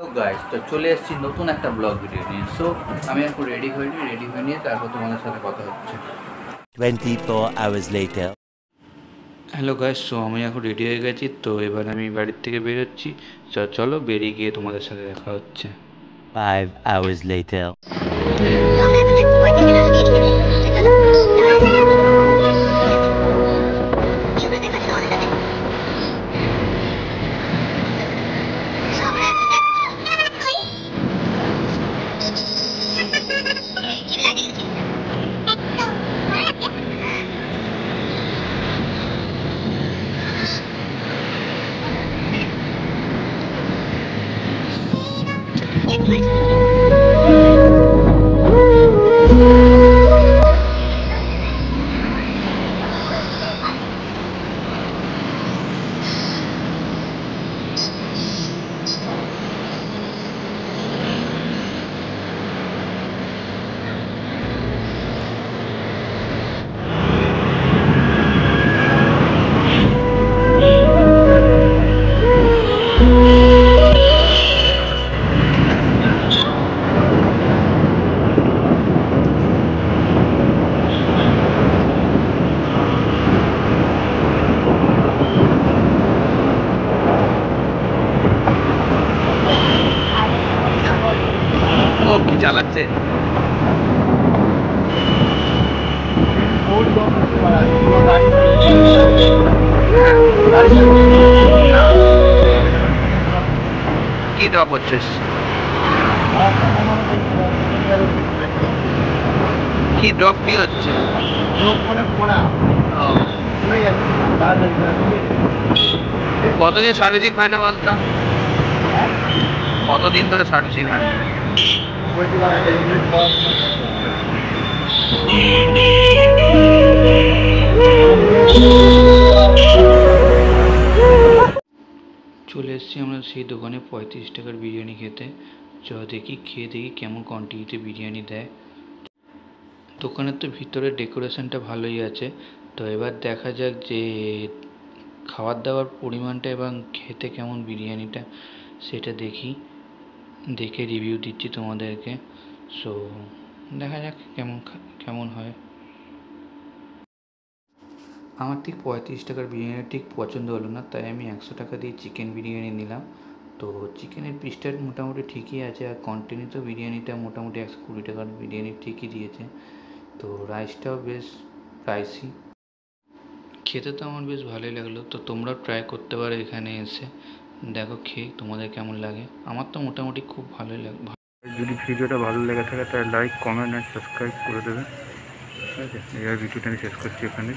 তো গাইস, তো চলে এসেছি নতুন একটা ব্লগ ভিডিও নিয়ে। সো আমি এখন রেডি হয়ে নিয়ে তারপর তোমাদের সাথে কথা হচ্ছে। 24 hours later. Hello guys, so আমি এখন রেডি হয়ে গেছি। তো এবার আমি বাড়ির থেকে বেরোচ্ছি। চলো বেরিয়ে গিয়ে তোমাদের সাথে দেখা হচ্ছে। 5 hours later. ও কি চালাচ্ছে? কি দেওয়া করছিস? কি ড্রপ কি হচ্ছে? কতদিন সার্ভিসিং হয় না বলতো? কতদিন ধরে সার্ভিসিং হয়? চলে এসেছি আমরা সেই দোকানে 35 টাকার বিরিয়ানি খেতে। দেখি খেয়ে দেখি কেমন কোয়ান্টিটিতে বিরিয়ানি দেয়। দোকানের তো ভিতরে ডেকোরেশনটা ভালোই আছে। তো এবার দেখা যাক যে খাবার দাবার পরিমাণটা এবং খেতে কেমন বিরিয়ানিটা, সেটা দেখে রিভিউ দিচ্ছি তোমাদেরকে। সো দেখা যাক কেমন হয়। আমার ঠিক 35 টাকার বিরিয়ানি ঠিক পছন্দ হলো না, তাই আমি 100 টাকা দিয়ে চিকেন বিরিয়ানি নিলাম। তো চিকেনের পিসটা মোটামুটি ঠিকই আছে, আর কন্টিনিউ তো বিরিয়ানিটা মোটামুটি 120 টাকার বিরিয়ানি ঠিকই দিয়েছে। তো রাইসটাও বেশ প্রাইসি। খেতে তো আমার বেশ ভালোই লাগলো। তো তোমরাও ট্রাই করতে পারো এখানে এসে, দেখো খেয়ে তোমাদের কেমন লাগে। আমার তো মোটামুটি খুব ভালোই লাগে। যদি ভিডিওটা ভালো লেগে থাকে তাহলে লাইক, কমেন্ট আর সাবস্ক্রাইব করে দেবে। ঠিক আছে, এই ভিডিওটা আমি শেষ করছি এখানে।